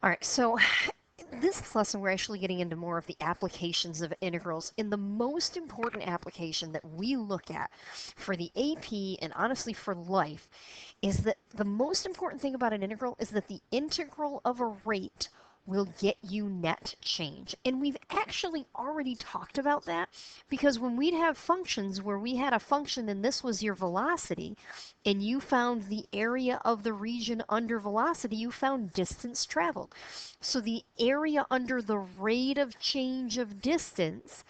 All right, so this lesson we're actually getting into more of the applications of integrals. And the most important application that we look at for the AP and honestly for life is that the most important thing about an integral is that the integral of a rate will get you net change. And we've actually already talked about that because when we'd have functions where we had a function and this was your velocity and you found the area of the region under velocity, you found distance traveled. So the area under the rate of change of distance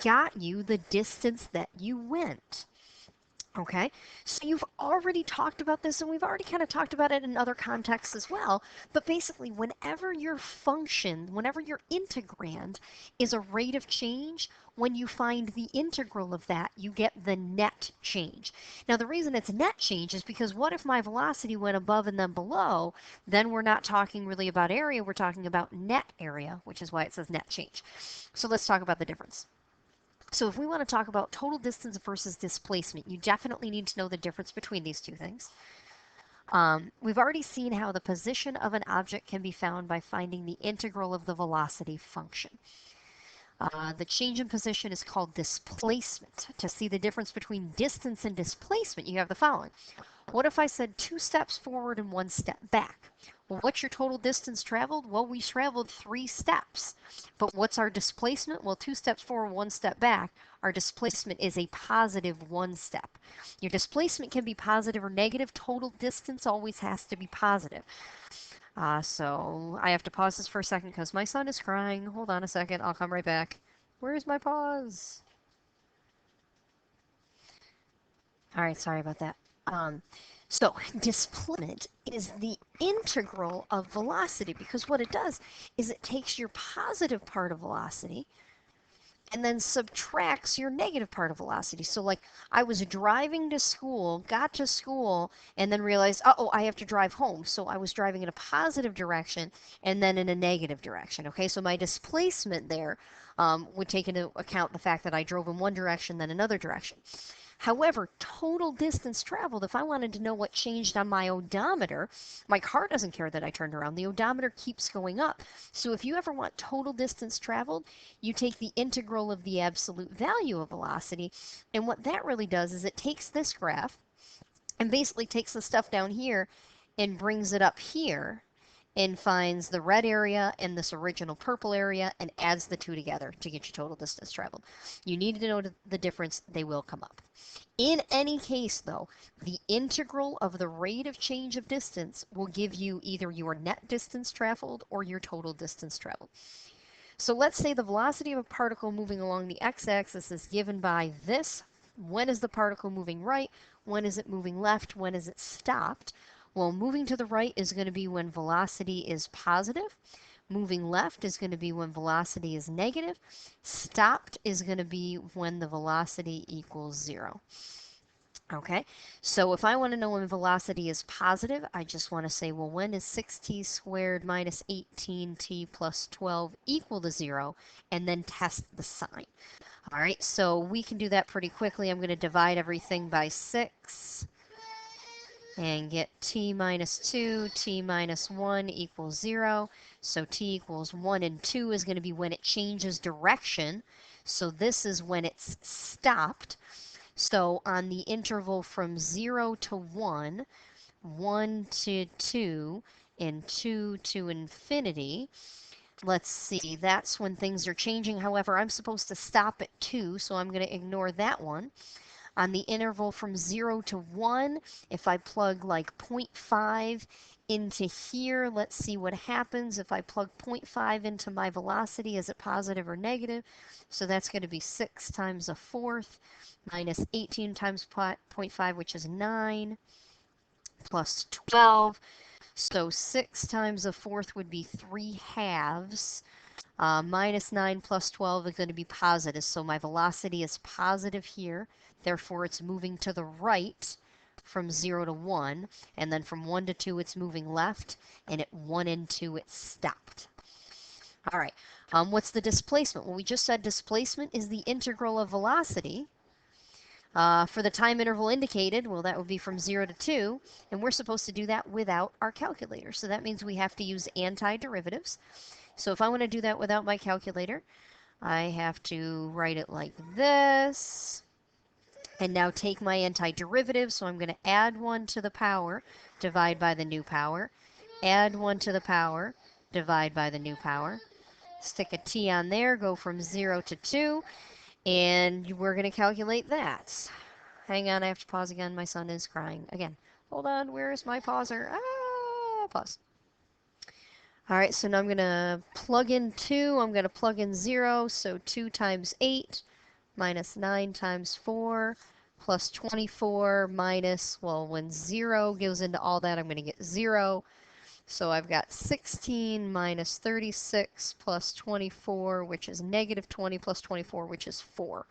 got you the distance that you went. Okay, so you've already talked about this, and we've already kind of talked about it in other contexts as well. But basically, whenever your function, whenever your integrand is a rate of change, when you find the integral of that, you get the net change. Now, the reason it's net change is because what if my velocity went above and then below? Then we're not talking really about area, we're talking about net area, which is why it says net change. So let's talk about the difference. So if we want to talk about total distance versus displacement, you definitely need to know the difference between these two things. We've already seen how the position of an object can be found by finding the integral of the velocity function. The change in position is called displacement. To see the difference between distance and displacement, you have the following. What if I said 2 steps forward and 1 step back? Well, what's your total distance traveled? Well, we traveled 3 steps. But what's our displacement? Well, 2 steps forward, 1 step back. Our displacement is a positive 1 step. Your displacement can be positive or negative. Total distance always has to be positive. So I have to pause this for a second because my son is crying. Hold on a second. I'll come right back. Where's my pause? All right, sorry about that. So displacement is the integral of velocity because what it does is it takes your positive part of velocity and then subtracts your negative part of velocity. So like I was driving to school, got to school, and then realized, oh, I have to drive home. So I was driving in a positive direction and then in a negative direction. Okay, so my displacement there would take into account the fact that I drove in one direction, then another direction. However, total distance traveled, if I wanted to know what changed on my odometer, my car doesn't care that I turned around. The odometer keeps going up. So if you ever want total distance traveled, you take the integral of the absolute value of velocity. And what that really does is it takes this graph and basically takes the stuff down here and brings it up here and finds the red area and this original purple area and adds the two together to get your total distance traveled. You need to know the difference. They will come up. In any case, though, the integral of the rate of change of distance will give you either your net distance traveled or your total distance traveled. So let's say the velocity of a particle moving along the x-axis is given by this. When is the particle moving right? When is it moving left? When is it stopped? Well, moving to the right is going to be when velocity is positive. Moving left is going to be when velocity is negative. Stopped is going to be when the velocity equals 0. Okay, so if I want to know when velocity is positive, I just want to say, well, when is 6t squared minus 18t plus 12 equal to 0? And then test the sign. All right, so we can do that pretty quickly. I'm going to divide everything by 6 and get t minus 2, t minus 1 equals 0. So t equals 1 and 2 is going to be when it changes direction. So this is when it's stopped. So on the interval from 0 to 1, 1 to 2, and 2 to infinity, let's see, that's when things are changing. However, I'm supposed to stop at 2, so I'm going to ignore that one. On the interval from 0 to 1, if I plug like 0.5 into here, let's see what happens. If I plug 0.5 into my velocity, is it positive or negative? So that's going to be 6 times a fourth minus 18 times 0.5, which is 9, plus 12. So 6 times a fourth would be 3 halves. Minus 9 plus 12 is going to be positive. So my velocity is positive here. Therefore, it's moving to the right from 0 to 1. And then from 1 to 2, it's moving left. And at 1 and 2, it's stopped. All right. What's the displacement? Well, we just said displacement is the integral of velocity. For the time interval indicated, well, that would be from 0 to 2, and we're supposed to do that without our calculator. So that means we have to use antiderivatives. So if I want to do that without my calculator, I have to write it like this. And now take my antiderivative, so I'm going to add 1 to the power, divide by the new power, add 1 to the power, divide by the new power. Stick a t on there, go from 0 to 2, and we're going to calculate that. Hang on, I have to pause again. My son is crying again. Hold on, where is my pauser? Ah, pause. All right, so now I'm going to plug in 2. I'm going to plug in 0, so 2 times 8 minus 9 times 4 plus 24 minus, well, when 0 goes into all that, I'm going to get 0. So I've got 16 minus 36 plus 24, which is negative 20 plus 24, which is 4.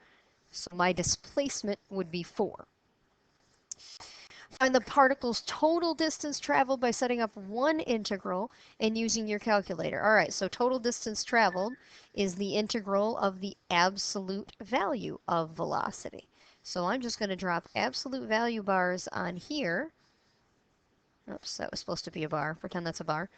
So my displacement would be 4. Find the particle's total distance traveled by setting up one integral and using your calculator. All right, so total distance traveled is the integral of the absolute value of velocity. So I'm just going to drop absolute value bars on here. Oops, that was supposed to be a bar. Pretend that's a bar.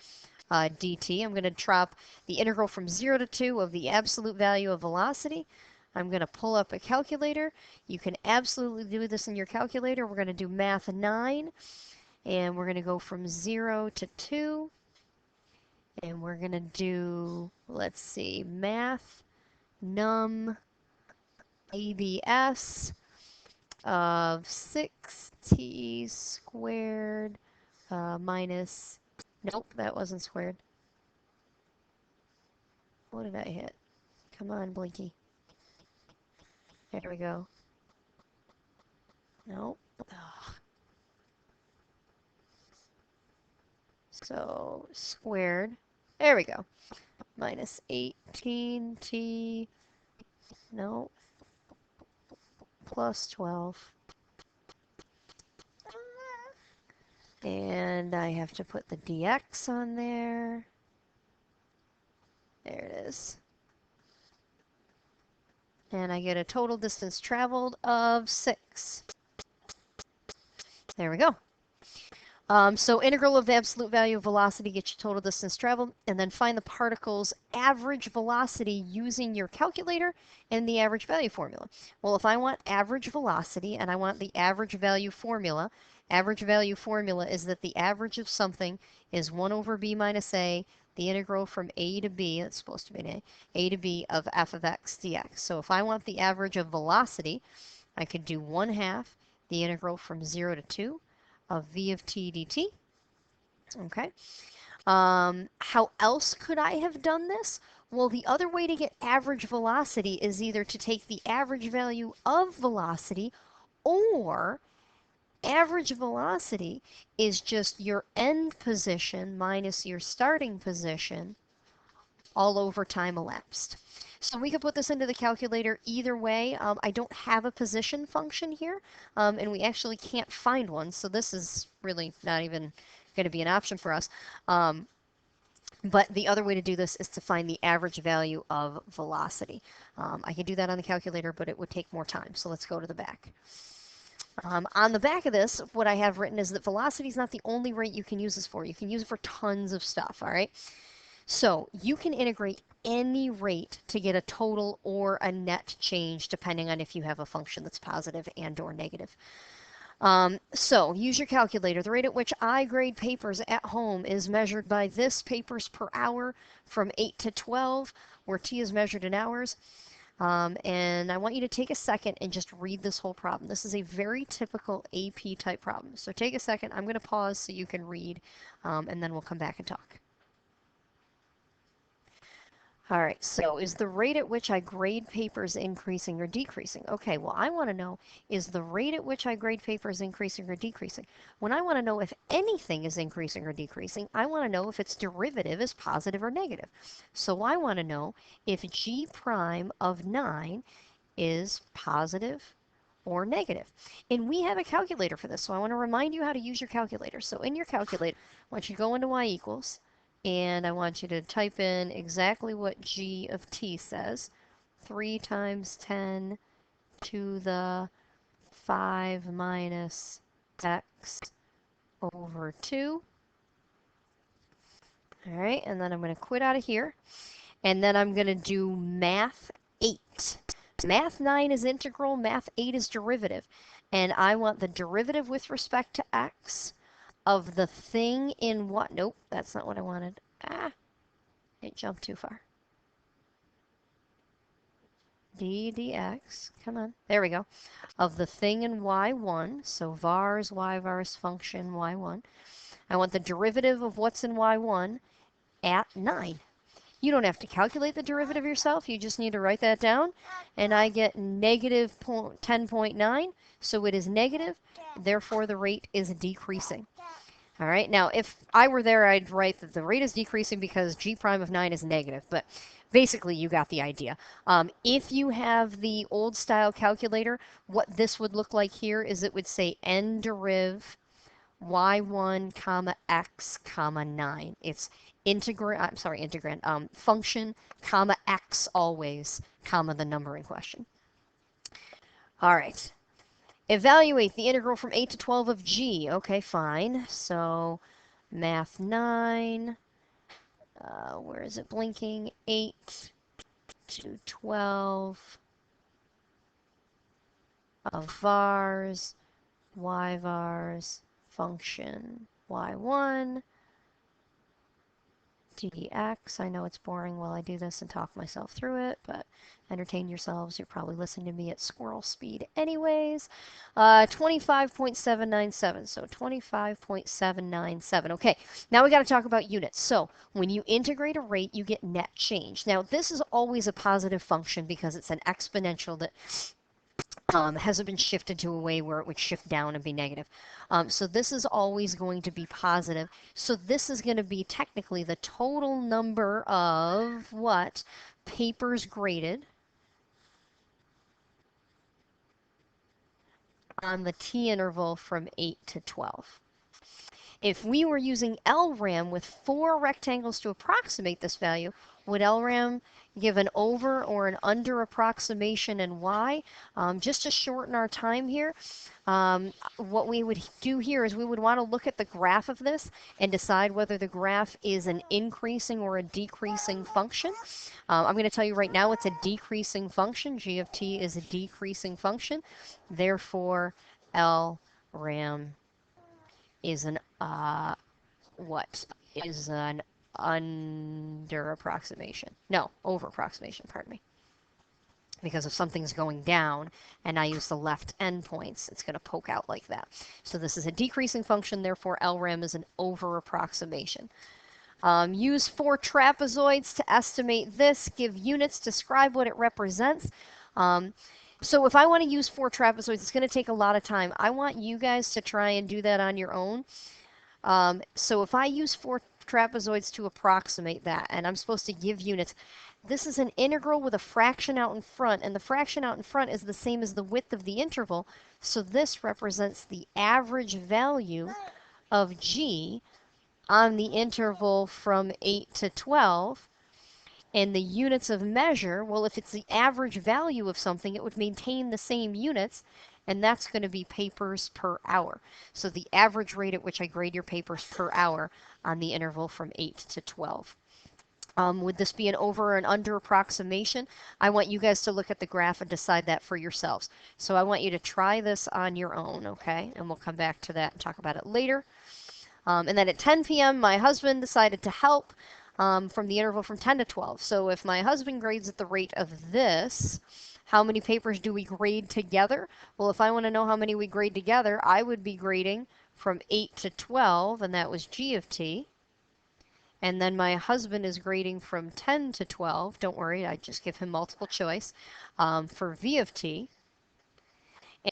dt. I'm going to drop the integral from 0 to 2 of the absolute value of velocity. I'm going to pull up a calculator. You can absolutely do this in your calculator. We're going to do math 9, and we're going to go from 0 to 2, and we're going to do, let's see, math num abs of 6t squared minus, nope, that wasn't squared. What did I hit? Come on, Blinky. There we go. Nope. Ugh. So squared. There we go. Minus 18t. No. Plus 12. And I have to put the dx on there. There it is. And I get a total distance traveled of 6. There we go. So integral of the absolute value of velocity gets you total distance traveled, and then find the particle's average velocity using your calculator and the average value formula. Well, if I want average velocity and I want the average value formula is that the average of something is 1 over b minus a, the integral from a to b, that's supposed to be an a to b of f of x dx. So if I want the average of velocity, I could do 1/2 the integral from 0 to 2 of v of t dt. Okay. How else could I have done this? Well, the other way to get average velocity is either to take the average value of velocity, or average velocity is just your end position minus your starting position all over time elapsed. So we could put this into the calculator either way. I don't have a position function here, and we actually can't find one, so this is really not even going to be an option for us. But the other way to do this is to find the average value of velocity. I can do that on the calculator, but it would take more time, so let's go to the back. On the back of this, what I have written is that velocity is not the only rate you can use this for. You can use it for tons of stuff, all right? So you can integrate any rate to get a total or a net change depending on if you have a function that's positive and or negative. So use your calculator. The rate at which I grade papers at home is measured by this papers per hour from 8 to 12, where t is measured in hours. And I want you to take a second and just read this whole problem. This is a very typical AP type problem. So take a second. I'm going to pause so you can read, and then we'll come back and talk. All right, so is the rate at which I grade papers increasing or decreasing? Okay, well, I want to know, is the rate at which I grade papers increasing or decreasing? When I want to know if anything is increasing or decreasing, I want to know if its derivative is positive or negative. So I want to know if g prime of 9 is positive or negative. And we have a calculator for this, so I want to remind you how to use your calculator. So in your calculator, I want you to go into y equals, and I want you to type in exactly what g of t says. 3 times 10 to the 5 minus x over 2. All right, and then I'm going to quit out of here. And then I'm going to do math 8. Math 9 is integral, math 8 is derivative. And I want the derivative with respect to x of the thing in what? Nope, that's not what I wanted. It jumped too far. D dx, come on, there we go. Of the thing in y1, so vars, y vars function y1. I want the derivative of what's in y1 at 9. You don't have to calculate the derivative yourself, you just need to write that down. And I get negative 10.9, so it is negative, therefore the rate is decreasing. All right, now if I were there, I'd write that the rate is decreasing because g prime of 9 is negative, but basically you got the idea. If you have the old style calculator, what this would look like here is it would say n deriv y1 comma x comma 9. It's integrand, function comma x always comma the number in question. All right. Evaluate the integral from 8 to 12 of g. Okay, fine. So math 9, where is it blinking? 8 to 12 of vars, y vars, function y1, dx. I know it's boring while I do this and talk myself through it, but entertain yourselves. You're probably listening to me at squirrel speed anyways. 25.797, so 25.797. Okay, now we got to talk about units. So when you integrate a rate, you get net change. Now this is always a positive function because it's an exponential that hasn't been shifted to a way where it would shift down and be negative. So this is always going to be positive. So this is going to be technically the total number of what? Papers graded on the t interval from 8 to 12. If we were using LRAM with 4 rectangles to approximate this value, would LRAM give an over or an under approximation and why? Just to shorten our time here, what we would do here is we would want to look at the graph of this and decide whether the graph is an increasing or a decreasing function. I'm going to tell you right now it's a decreasing function. G of t is a decreasing function. Therefore, LRAM is an under approximation. No, over approximation, pardon me. Because if something's going down and I use the left endpoints, it's going to poke out like that. So this is a decreasing function, therefore LRAM is an over approximation. Use 4 trapezoids to estimate this. Give units, describe what it represents. So if I want to use 4 trapezoids, it's going to take a lot of time. I want you guys to try and do that on your own. So if I use 4 trapezoids to approximate that, and I'm supposed to give units, this is an integral with a fraction out in front, and the fraction out in front is the same as the width of the interval, so this represents the average value of g on the interval from 8 to 12. And the units of measure, well, if it's the average value of something, it would maintain the same units, and that's going to be papers per hour. So the average rate at which I grade your papers per hour on the interval from 8 to 12. Would this be an over or an under approximation? I want you guys to look at the graph and decide that for yourselves. So I want you to try this on your own, okay? And we'll come back to that and talk about it later. And then at 10 p.m., my husband decided to help from the interval from 10 to 12. So if my husband grades at the rate of this, how many papers do we grade together? Well, if I want to know how many we grade together, I would be grading from 8 to 12, and that was g of t. And then my husband is grading from 10 to 12. Don't worry, I just give him multiple choice for v of t.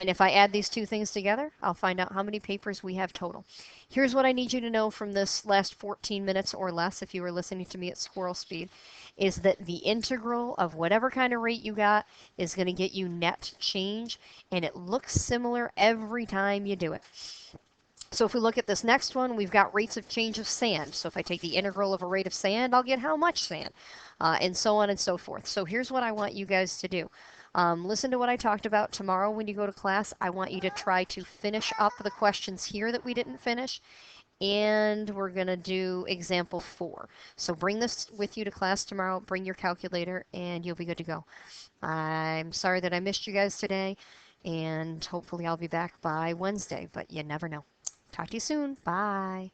And if I add these two things together, I'll find out how many papers we have total. Here's what I need you to know from this last 14 minutes or less, if you were listening to me at squirrel speed, is that the integral of whatever kind of rate you got is going to get you net change, and it looks similar every time you do it. So if we look at this next one, we've got rates of change of sand. So if I take the integral of a rate of sand, I'll get how much sand, and so on and so forth. So here's what I want you guys to do. Listen to what I talked about tomorrow when you go to class. I want you to try to finish up the questions here that we didn't finish, and we're going to do example 4. So bring this with you to class tomorrow, bring your calculator, and you'll be good to go. I'm sorry that I missed you guys today, and hopefully I'll be back by Wednesday, but you never know. Talk to you soon. Bye.